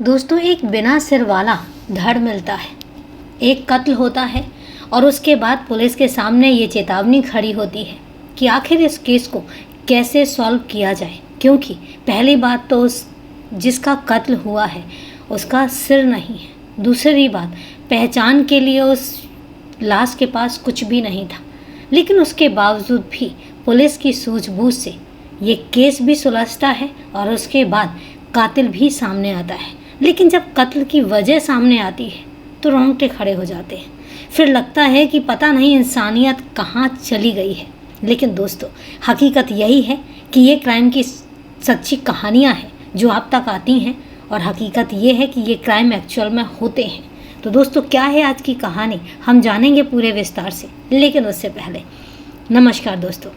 दोस्तों, एक बिना सिर वाला धड़ मिलता है, एक कत्ल होता है और उसके बाद पुलिस के सामने ये चेतावनी खड़ी होती है कि आखिर इस केस को कैसे सॉल्व किया जाए। क्योंकि पहली बात तो उस जिसका कत्ल हुआ है उसका सिर नहीं है, दूसरी बात पहचान के लिए उस लाश के पास कुछ भी नहीं था। लेकिन उसके बावजूद भी पुलिस की सूझबूझ से ये केस भी सुलझता है और उसके बाद कातिल भी सामने आता है। लेकिन जब कत्ल की वजह सामने आती है तो रोंगटे खड़े हो जाते हैं। फिर लगता है कि पता नहीं इंसानियत कहाँ चली गई है। लेकिन दोस्तों, हकीकत यही है कि ये क्राइम की सच्ची कहानियाँ हैं जो आप तक आती हैं और हकीकत ये है कि ये क्राइम एक्चुअल में होते हैं। तो दोस्तों, क्या है आज की कहानी, हम जानेंगे पूरे विस्तार से। लेकिन उससे पहले नमस्कार दोस्तों,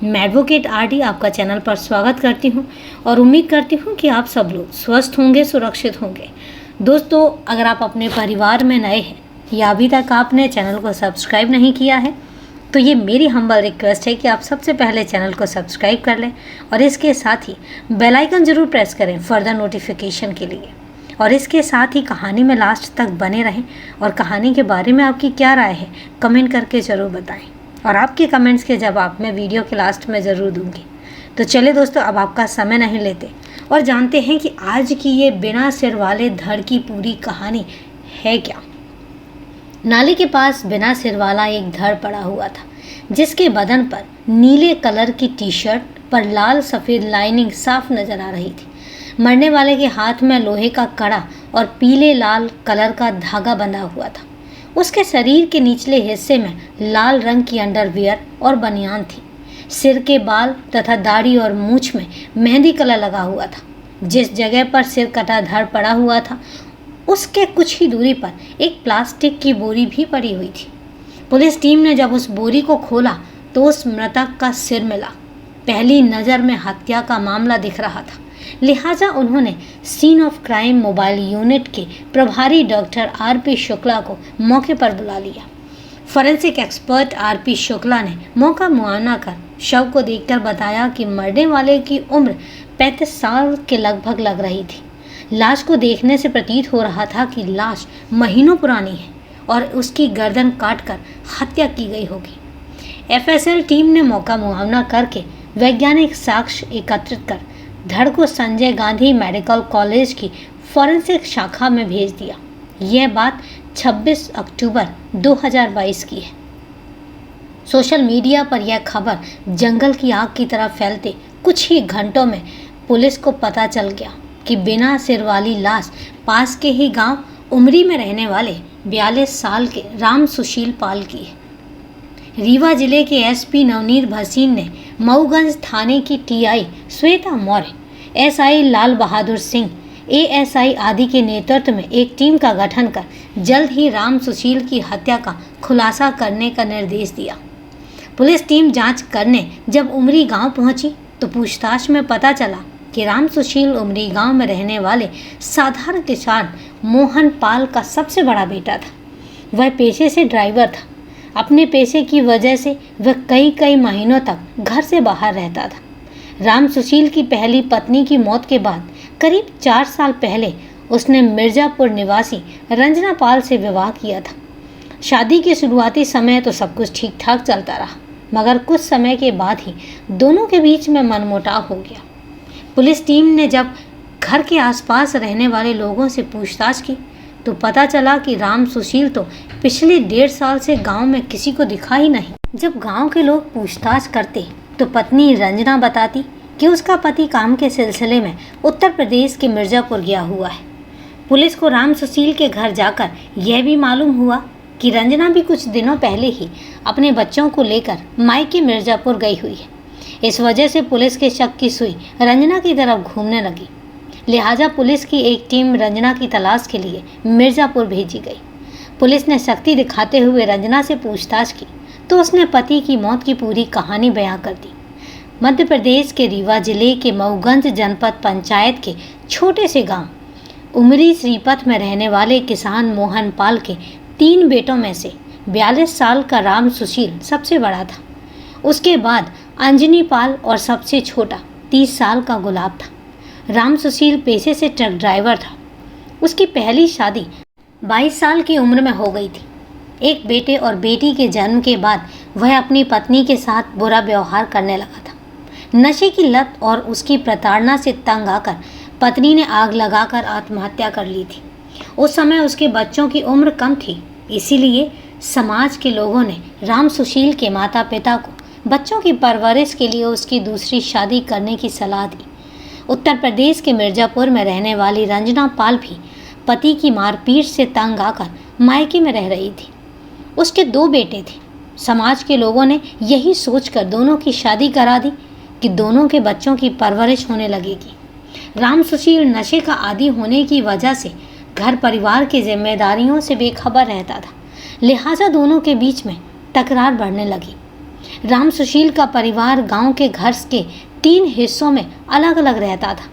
मैं एडवोकेट आरडी आपका चैनल पर स्वागत करती हूं और उम्मीद करती हूं कि आप सब लोग स्वस्थ होंगे, सुरक्षित होंगे। दोस्तों, अगर आप अपने परिवार में नए हैं या अभी तक आपने चैनल को सब्सक्राइब नहीं किया है तो ये मेरी हम्बल रिक्वेस्ट है कि आप सबसे पहले चैनल को सब्सक्राइब कर लें और इसके साथ ही बेल आइकन ज़रूर प्रेस करें फर्दर नोटिफिकेशन के लिए। और इसके साथ ही कहानी में लास्ट तक बने रहें और कहानी के बारे में आपकी क्या राय है कमेंट करके ज़रूर बताएं और आपके कमेंट्स के जवाब मैं वीडियो के लास्ट में ज़रूर दूंगी। तो चलिए दोस्तों, अब आपका समय नहीं लेते और जानते हैं कि आज की ये बिना सिर वाले धड़ की पूरी कहानी है क्या। नाले के पास बिना सिर वाला एक धड़ पड़ा हुआ था जिसके बदन पर नीले कलर की टी शर्ट पर लाल सफ़ेद लाइनिंग साफ नज़र आ रही थी। मरने वाले के हाथ में लोहे का कड़ा और पीले लाल कलर का धागा बंधा हुआ था। उसके शरीर के निचले हिस्से में लाल रंग की अंडरवियर और बनियान थी। सिर के बाल तथा दाढ़ी और मूंछ में मेहंदी कलर लगा हुआ था। जिस जगह पर सिर कटा धड़ पड़ा हुआ था उसके कुछ ही दूरी पर एक प्लास्टिक की बोरी भी पड़ी हुई थी। पुलिस टीम ने जब उस बोरी को खोला तो उस मृतक का सिर मिला। पहली नज़र में हत्या का मामला दिख रहा था, लिहाजा उन्होंने scene of crime mobile unit के प्रभारी डॉक्टर आरपी शुक्ला को मौके पर बुला लिया। फॉरेंसिक एक्सपर्ट आरपी शुक्ला ने मौका मुआयना कर शव को देखकर बताया कि मरने वाले की उम्र 35 साल के लगभग लग रही थी। लाश को देखने से प्रतीत हो रहा था कि लाश महीनों पुरानी है और उसकी गर्दन काटकर हत्या की गई होगी। एफएसएल टीम ने मौका मुआयना करके वैज्ञानिक साक्ष्य एकत्रित कर धड़ को संजय गांधी मेडिकल कॉलेज की फॉरेंसिक शाखा में भेज दिया। यह बात 26 अक्टूबर 2022 की है। सोशल मीडिया पर यह खबर जंगल की आग की तरह फैलते कुछ ही घंटों में पुलिस को पता चल गया कि बिना सिर वाली लाश पास के ही गांव उमरी में रहने वाले 42 साल के राम सुशील पाल की है। रीवा जिले के एसपी नवनीत भसीन ने मऊगंज थाने की TI Shweta Maurya, SI Lal Bahadur Singh, ASI आदि के नेतृत्व में एक टीम का गठन कर जल्द ही राम सुशील की हत्या का खुलासा करने का निर्देश दिया। पुलिस टीम जांच करने जब उमरी गांव पहुंची तो पूछताछ में पता चला कि राम सुशील उमरी गांव में रहने वाले साधारण किसान मोहन पाल का सबसे बड़ा बेटा था। वह पेशे से ड्राइवर था। अपने पेशे की वजह से वह कई महीनों तक घर से बाहर रहता था। राम सुशील की पहली पत्नी की मौत के बाद करीब 4 साल पहले उसने मिर्जापुर निवासी रंजना पाल से विवाह किया था। शादी के शुरुआती समय तो सब कुछ ठीक ठाक चलता रहा, मगर कुछ समय के बाद ही दोनों के बीच में मनमुटाव हो गया। पुलिस टीम ने जब घर के आसपास रहने वाले लोगों से पूछताछ की तो पता चला कि राम सुशील तो पिछले 1.5 साल से गांव में किसी को दिखा ही नहीं। जब गांव के लोग पूछताछ करते तो पत्नी रंजना बताती कि उसका पति काम के सिलसिले में उत्तर प्रदेश के मिर्जापुर गया हुआ है। पुलिस को राम सुशील के घर जाकर यह भी मालूम हुआ कि रंजना भी कुछ दिनों पहले ही अपने बच्चों को लेकर मायके मिर्जापुर गई हुई है। इस वजह से पुलिस के शक की सुई रंजना की तरफ घूमने लगी। लिहाजा पुलिस की एक टीम रंजना की तलाश के लिए मिर्जापुर भेजी गई। पुलिस ने सख्ती दिखाते हुए रंजना से पूछताछ की तो उसने पति की मौत की पूरी कहानी बयां कर दी। मध्य प्रदेश के रीवा जिले के मऊगंज जनपद पंचायत के छोटे से गांव उमरी श्रीपथ में रहने वाले किसान मोहन पाल के 3 बेटों में से 42 साल का राम सुशील सबसे बड़ा था। उसके बाद अंजनी पाल और सबसे छोटा 30 साल का गुलाब था। राम सुशील पेशे से ट्रक ड्राइवर था। उसकी पहली शादी 22 साल की उम्र में हो गई थी। एक बेटे और बेटी के जन्म के बाद वह अपनी पत्नी के साथ बुरा व्यवहार करने लगा था। नशे की लत और उसकी प्रताड़ना से तंग आकर पत्नी ने आग लगाकर आत्महत्या कर ली थी। उस समय उसके बच्चों की उम्र कम थी, इसीलिए समाज के लोगों ने राम सुशील के माता पिता को बच्चों की परवरिश के लिए उसकी दूसरी शादी करने की सलाह दी। उत्तर प्रदेश के मिर्जापुर में रहने वाली रंजना पाल भी पति की मारपीट से तंग आकर मायके में रह रही थी। उसके 2 बेटे थे। समाज के लोगों ने यही सोचकर दोनों की शादी करा दी कि दोनों के बच्चों की परवरिश होने लगेगी। राम सुशील नशे का आदी होने की वजह से घर परिवार की जिम्मेदारियों से बेखबर रहता था, लिहाजा दोनों के बीच में तकरार बढ़ने लगी। राम सुशील का परिवार गांव के घर के 3 हिस्सों में अलग अलग रहता था।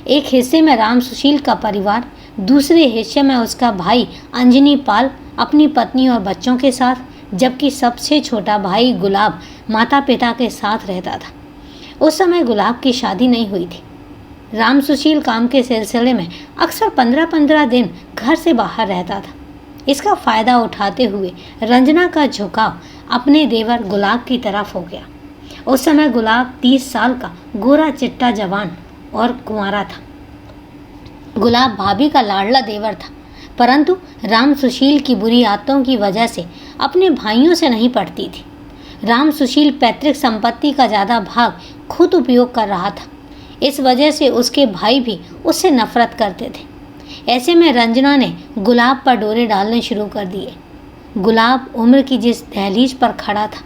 एक हिस्से में राम सुशील का परिवार, दूसरे हिस्से में उसका भाई अंजनी पाल अपनी पत्नी और बच्चों के साथ, जबकि सबसे छोटा भाई गुलाब माता पिता के साथ रहता था। उस समय गुलाब की शादी नहीं हुई थी। राम सुशील काम के सिलसिले में अक्सर 15-15 दिन घर से बाहर रहता था। इसका फ़ायदा उठाते हुए रंजना का झुकाव अपने देवर गुलाब की तरफ हो गया। उस समय गुलाब 30 साल का गोरा चिट्टा जवान और कुंवारा था। गुलाब भाभी का लाडला देवर था, परंतु राम सुशील की बुरी आदतों की वजह से अपने भाइयों से नहीं पड़ती थी। राम सुशील पैतृक संपत्ति का ज़्यादा भाग खुद उपयोग कर रहा था। इस वजह से उसके भाई भी उससे नफरत करते थे। ऐसे में रंजना ने गुलाब पर डोरे डालने शुरू कर दिए। गुलाब उम्र की जिस दहलीज पर खड़ा था,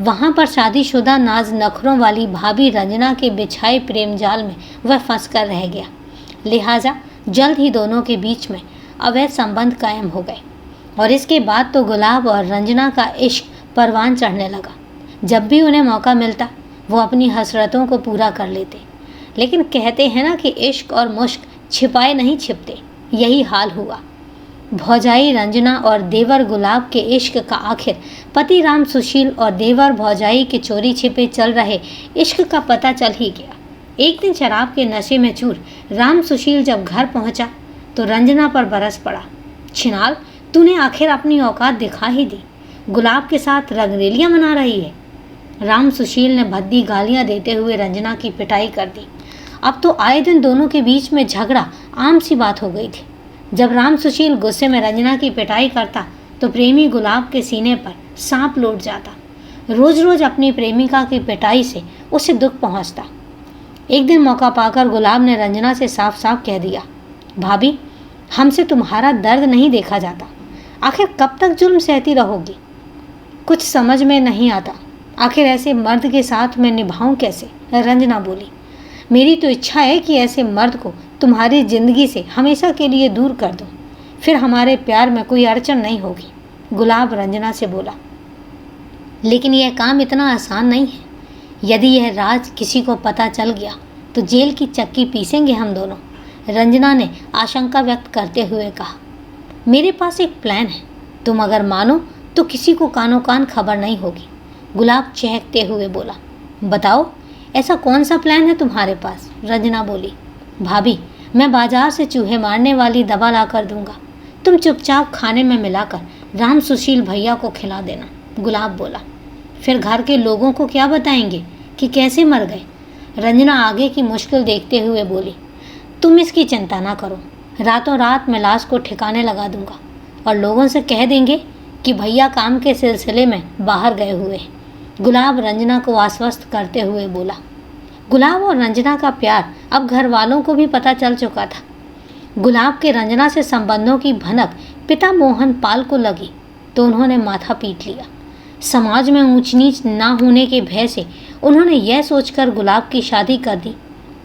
वहाँ पर शादीशुदा नाज नखरों वाली भाभी रंजना के बिछाए प्रेम जाल में वह फंस कर रह गया। लिहाजा जल्द ही दोनों के बीच में अवैध संबंध कायम हो गए और इसके बाद तो गुलाब और रंजना का इश्क परवान चढ़ने लगा। जब भी उन्हें मौका मिलता वो अपनी हसरतों को पूरा कर लेते। लेकिन कहते हैं ना कि इश्क और मुश्क छिपाए नहीं छिपते, यही हाल हुआ। भौजाई रंजना और देवर गुलाब के इश्क का आखिर पति राम सुशील और देवर भौजाई के चोरी छिपे चल रहे इश्क का पता चल ही गया। एक दिन शराब के नशे में चूर राम सुशील जब घर पहुंचा तो रंजना पर बरस पड़ा। छिनाल, तूने आखिर अपनी औकात दिखा ही दी, गुलाब के साथ रंगरेलियां मना रही है। राम सुशील ने भद्दी गालियां देते हुए रंजना की पिटाई कर दी। अब तो आए दिन दोनों के बीच में झगड़ा आम सी बात हो गई थी। जब राम सुशील गुस्से में रंजना की पिटाई करता तो प्रेमी गुलाब के सीने पर सांप लौट जाता। रोज रोज अपनी प्रेमिका की पिटाई से उसे दुख पहुंचता। एक दिन मौका पाकर गुलाब ने रंजना से साफ साफ कह दिया, भाभी, हमसे तुम्हारा दर्द नहीं देखा जाता, आखिर कब तक जुल्म सहती रहोगी? कुछ समझ में नहीं आता, आखिर ऐसे मर्द के साथ मैं निभाऊं कैसे? रंजना बोली, मेरी तो इच्छा है कि ऐसे मर्द को तुम्हारी ज़िंदगी से हमेशा के लिए दूर कर दूं, फिर हमारे प्यार में कोई अड़चन नहीं होगी। गुलाब रंजना से बोला, लेकिन यह काम इतना आसान नहीं है। यदि यह राज किसी को पता चल गया तो जेल की चक्की पीसेंगे हम दोनों। रंजना ने आशंका व्यक्त करते हुए कहा, मेरे पास एक प्लान है, तुम अगर मानो तो किसी को कानो कान खबर नहीं होगी। गुलाब चहकते हुए बोला, बताओ, ऐसा कौन सा प्लान है तुम्हारे पास? रंजना बोली, भाभी, मैं बाजार से चूहे मारने वाली दवा ला कर दूंगा, तुम चुपचाप खाने में मिलाकर राम सुशील भैया को खिला देना। गुलाब बोला, फिर घर के लोगों को क्या बताएंगे कि कैसे मर गए? रंजना आगे की मुश्किल देखते हुए बोली, तुम इसकी चिंता ना करो, रातों रात मैं लाश को ठिकाने लगा दूंगा और लोगों से कह देंगे कि भैया काम के सिलसिले में बाहर गए हुए हैं। गुलाब रंजना को आश्वस्त करते हुए बोला। गुलाब और रंजना का प्यार अब घर वालों को भी पता चल चुका था। गुलाब के रंजना से संबंधों की भनक पिता मोहन पाल को लगी तो उन्होंने माथा पीट लिया। समाज में ऊंच नीच ना होने के भय से उन्होंने यह सोचकर गुलाब की शादी कर दी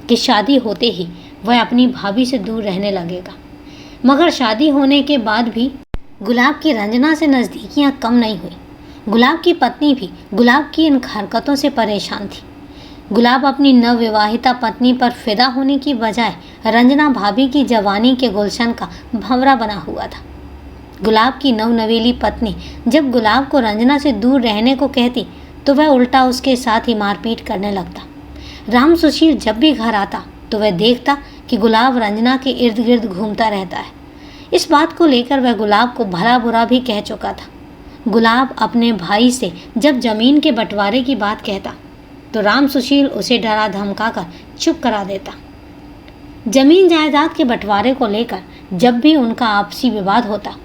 कि शादी होते ही वह अपनी भाभी से दूर रहने लगेगा। मगर शादी होने के बाद भी गुलाब की रंजना से नज़दीकियां कम नहीं हुई। गुलाब की पत्नी भी गुलाब की इन हरकतों से परेशान थी। गुलाब अपनी नवविवाहिता पत्नी पर फिदा होने की बजाय रंजना भाभी की जवानी के गुलशन का भंवरा बना हुआ था। गुलाब की नवनवेली पत्नी जब गुलाब को रंजना से दूर रहने को कहती तो वह उल्टा उसके साथ ही मारपीट करने लगता। राम सुशील जब भी घर आता तो वह देखता कि गुलाब रंजना के इर्द गिर्द घूमता रहता है इस बात को लेकर वह गुलाब को भला बुरा भी कह चुका था। गुलाब अपने भाई से जब जमीन के बंटवारे की बात कहता तो राम सुशील उसे डरा धमका कर चुप करा देता। जमीन जायदाद के बंटवारे को लेकर जब भी उनका आपसी विवाद होता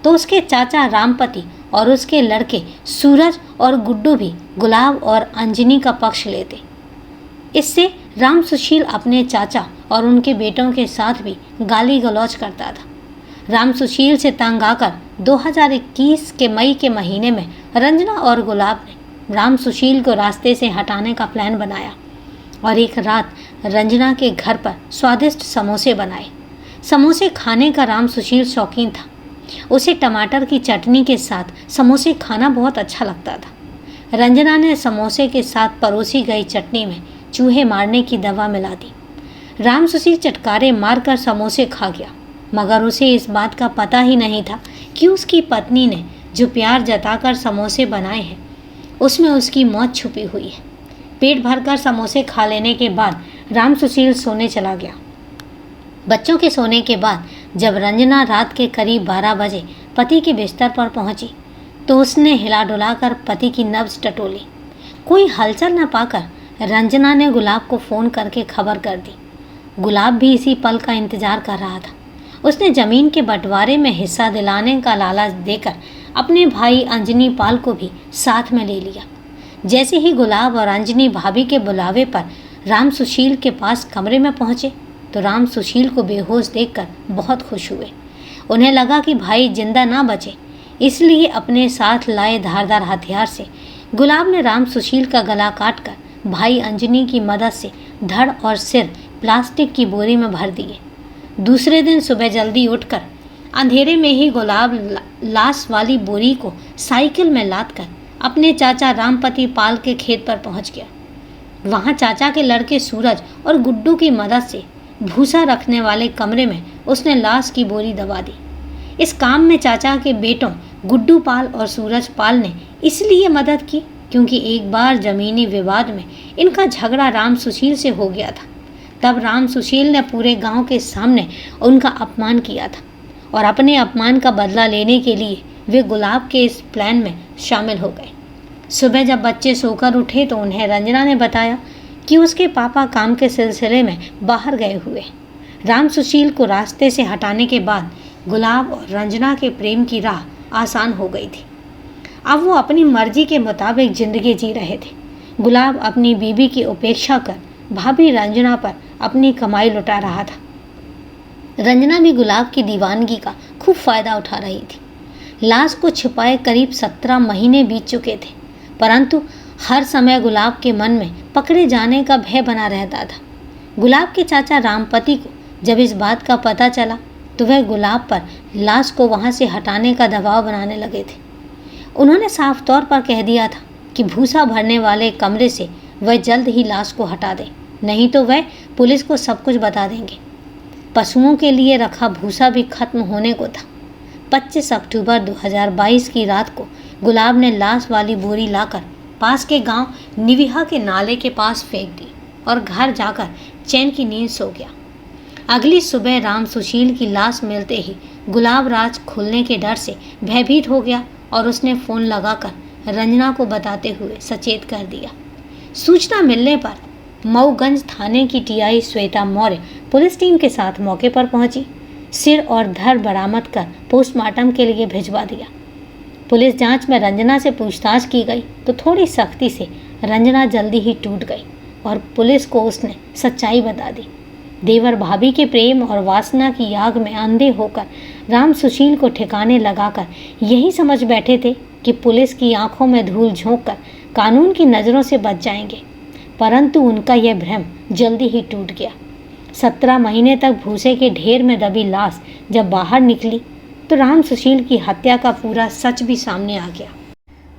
तो उसके चाचा रामपति और उसके लड़के सूरज और गुड्डू भी गुलाब और अंजनी का पक्ष लेते। इससे राम सुशील अपने चाचा और उनके बेटों के साथ भी गाली गलौज करता था। राम सुशील से तंग आकर 2021 के मई के महीने में रंजना और गुलाब ने राम सुशील को रास्ते से हटाने का प्लान बनाया और एक रात रंजना के घर पर स्वादिष्ट समोसे बनाए। समोसे खाने का राम सुशील शौकीन था। उसे टमाटर की चटनी के साथ समोसे खाना बहुत अच्छा लगता था। रंजना ने समोसे के साथ परोसी गई चटनी में चूहे मारने की दवा मिला दी। राम सुशील चटकारे मारकर समोसे खा गया, मगर उसे इस बात का पता ही नहीं था कि उसकी पत्नी ने जो प्यार जताकर समोसे बनाए हैं उसमें उसकी मौत छुपी हुई है। पेट भरकर समोसे खा लेने के बाद राम सुशील सोने चला गया। बच्चों के सोने के बाद जब रंजना रात के करीब 12 बजे पति के बिस्तर पर पहुंची तो उसने हिला डुलाकर पति की नब्ज टटोली। कोई हलचल न पाकर रंजना ने गुलाब को फ़ोन करके खबर कर दी। गुलाब भी इसी पल का इंतजार कर रहा था। उसने ज़मीन के बंटवारे में हिस्सा दिलाने का लालच देकर अपने भाई अंजनी पाल को भी साथ में ले लिया। जैसे ही गुलाब और अंजनी भाभी के बुलावे पर राम सुशील के पास कमरे में पहुँचे तो राम सुशील को बेहोश देखकर बहुत खुश हुए। उन्हें लगा कि भाई जिंदा ना बचे, इसलिए अपने साथ लाए धारदार हथियार से गुलाब ने राम सुशील का गला काटकर भाई अंजनी की मदद से धड़ और सिर प्लास्टिक की बोरी में भर दिए। दूसरे दिन सुबह जल्दी उठकर अंधेरे में ही गुलाब लाश वाली बोरी को साइकिल में लादकर अपने चाचा रामपति पाल के खेत पर पहुंच गया। वहां चाचा के लड़के सूरज और गुड्डू की मदद से भूसा रखने वाले कमरे में उसने लाश की बोरी दबा दी। इस काम में चाचा के बेटों गुड्डू पाल और सूरज पाल ने इसलिए मदद की क्योंकि एक बार जमीनी विवाद में इनका झगड़ा राम सुशील से हो गया था। तब राम सुशील ने पूरे गांव के सामने उनका अपमान किया था और अपने अपमान का बदला लेने के लिए वे गुलाब के इस प्लान में शामिल हो गए। सुबह जब बच्चे सोकर उठे तो उन्हें रंजना ने बताया कि उसके पापा काम के सिलसिले में बाहर गए हुए। राम सुशील को रास्ते से हटाने के बाद गुलाब और रंजना के प्रेम की राह आसान हो गई थी। अब वो अपनी मर्जी के मुताबिक ज़िंदगी जी रहे थे। गुलाब अपनी बीवी की उपेक्षा कर भाभी रंजना पर अपनी कमाई लुटा रहा था। रंजना भी गुलाब की दीवानगी का खूब फ़ायदा उठा रही थी। लाश को छिपाए करीब 17 महीने बीत चुके थे, परंतु हर समय गुलाब के मन में पकड़े जाने का भय बना रहता था। गुलाब के चाचा रामपति को जब इस बात का पता चला तो वह गुलाब पर लाश को वहां से हटाने का दबाव बनाने लगे थे। उन्होंने साफ तौर पर कह दिया था कि भूसा भरने वाले कमरे से वह जल्द ही लाश को हटा दें, नहीं तो वह पुलिस को सब कुछ बता देंगे। पशुओं के लिए रखा भूसा भी खत्म होने को था। 25 अक्टूबर 2022 की रात को गुलाब ने लाश वाली बोरी लाकर पास के गांव निविहा के नाले के पास फेंक दी और घर जाकर चैन की नींद सो गया। अगली सुबह राम सुशील की लाश मिलते ही गुलाब राज खुलने के डर से भयभीत हो गया और उसने फ़ोन लगाकर रंजना को बताते हुए सचेत कर दिया। सूचना मिलने पर मऊगंज थाने की TI Shweta Maurya police team के साथ मौके पर पहुंची। सिर और धड़ बरामद कर पोस्टमार्टम के लिए भिजवा दिया। पुलिस जांच में रंजना से पूछताछ की गई तो थोड़ी सख्ती से रंजना जल्दी ही टूट गई और पुलिस को उसने सच्चाई बता दी। देवर भाभी के प्रेम और वासना की आग में अंधे होकर राम सुशील को ठिकाने लगाकर यही समझ बैठे थे कि पुलिस की आंखों में धूल झोंककर कानून की नज़रों से बच जाएंगे, परंतु उनका यह भ्रम जल्दी ही टूट गया। 17 महीने तक भूसे के ढेर में दबी लाश जब बाहर निकली तो राम सुशील की हत्या का पूरा सच भी सामने आ गया।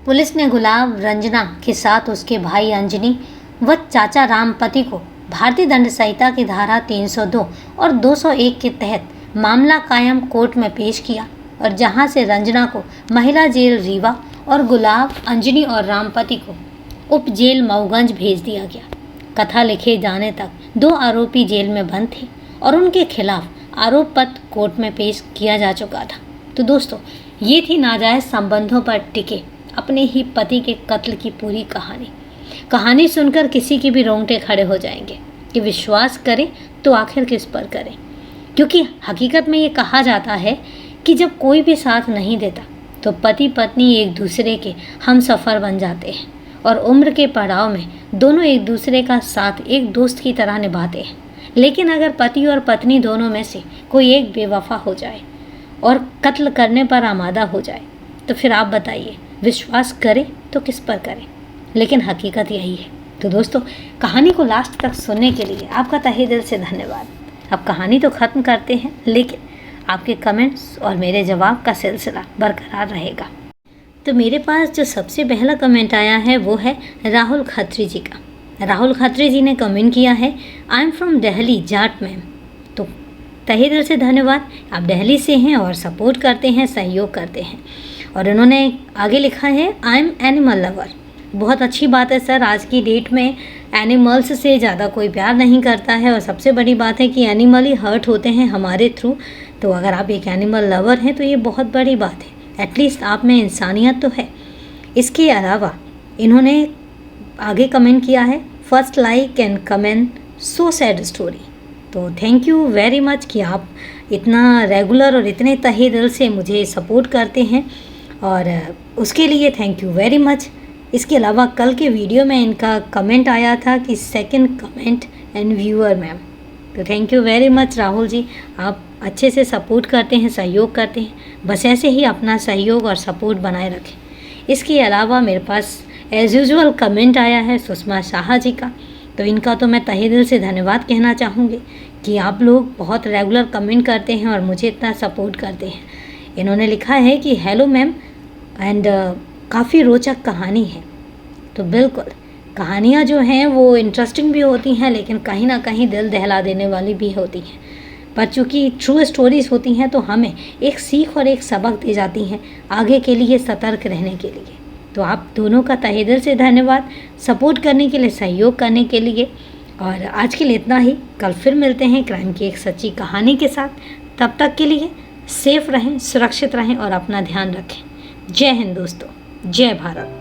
पुलिस ने गुलाब रंजना के साथ उसके भाई अंजनी व चाचा रामपति को भारतीय दंड संहिता की धारा 302 और 201 के तहत मामला कायम कोर्ट में पेश किया और जहां से रंजना को महिला जेल रीवा और गुलाब अंजनी और रामपति को उप जेल मऊगंज भेज दिया गया। कथा लिखे जाने तक 2 आरोपी जेल में बंद थे और उनके खिलाफ आरोप पत्र कोर्ट में पेश किया जा चुका था। तो दोस्तों, ये थी नाजायज़ संबंधों पर टिके अपने ही पति के कत्ल की पूरी कहानी सुनकर किसी के भी रोंगटे खड़े हो जाएंगे कि विश्वास करें तो आखिर किस पर करें, क्योंकि हकीकत में ये कहा जाता है कि जब कोई भी साथ नहीं देता तो पति पत्नी एक दूसरे के हमसफ़र बन जाते हैं और उम्र के पड़ाव में दोनों एक दूसरे का साथ एक दोस्त की तरह निभाते हैं। लेकिन अगर पति और पत्नी दोनों में से कोई एक बेवफा हो जाए और कत्ल करने पर आमादा हो जाए तो फिर आप बताइए, विश्वास करें तो किस पर करें। लेकिन हकीकत यही है। तो दोस्तों, कहानी को लास्ट तक सुनने के लिए आपका तहे दिल से धन्यवाद। अब कहानी तो ख़त्म करते हैं, लेकिन आपके कमेंट्स और मेरे जवाब का सिलसिला बरकरार रहेगा। तो मेरे पास जो सबसे पहला कमेंट आया है वो है राहुल खत्री जी का। राहुल खत्री जी ने कमेंट किया है, I am from Delhi Jat ma'am. तो तहे दिल से धन्यवाद, आप दिल्ली से हैं और सपोर्ट करते हैं, सहयोग करते हैं। और उन्होंने आगे लिखा है, आई एम एनिमल लवर। बहुत अच्छी बात है सर, आज की डेट में एनिमल्स से ज़्यादा कोई प्यार नहीं करता है और सबसे बड़ी बात है कि एनिमल ही हर्ट होते हैं हमारे थ्रू। तो अगर आप एक एनिमल लवर हैं तो ये बहुत बड़ी बात है, एटलीस्ट आप में इंसानियत तो है। इसके अलावा इन्होंने आगे कमेंट किया है, first like and comment so sad story. तो थैंक यू वेरी मच कि आप इतना रेगुलर और इतने तहे दिल से मुझे सपोर्ट करते हैं और उसके लिए थैंक यू वेरी मच। इसके अलावा कल के वीडियो में इनका कमेंट आया था कि second comment and viewer ma'am. तो thank you very much Rahul ji, आप अच्छे से सपोर्ट करते हैं, सहयोग करते हैं, बस ऐसे ही अपना सहयोग और सपोर्ट बनाए रखें। इसके अलावा मेरे पास एज़ यूजुअल कमेंट आया है सुषमा शाह जी का। तो इनका तो मैं तहे दिल से धन्यवाद कहना चाहूँगी कि आप लोग बहुत रेगुलर कमेंट करते हैं और मुझे इतना सपोर्ट करते हैं। इन्होंने लिखा है कि हेलो मैम एंड काफ़ी रोचक कहानी है। तो बिल्कुल, कहानियाँ जो हैं वो इंटरेस्टिंग भी होती हैं, लेकिन कहीं ना कहीं दिल दहला देने वाली भी होती हैं। पर चूँकि ट्रू स्टोरीज़ होती हैं तो हमें एक सीख और एक सबक दे जाती हैं आगे के लिए सतर्क रहने के लिए। तो आप दोनों का तहे दिल से धन्यवाद, सपोर्ट करने के लिए, सहयोग करने के लिए। और आज के लिए इतना ही, कल फिर मिलते हैं क्राइम की एक सच्ची कहानी के साथ। तब तक के लिए सेफ रहें, सुरक्षित रहें और अपना ध्यान रखें। जय हिंद दोस्तों, जय भारत।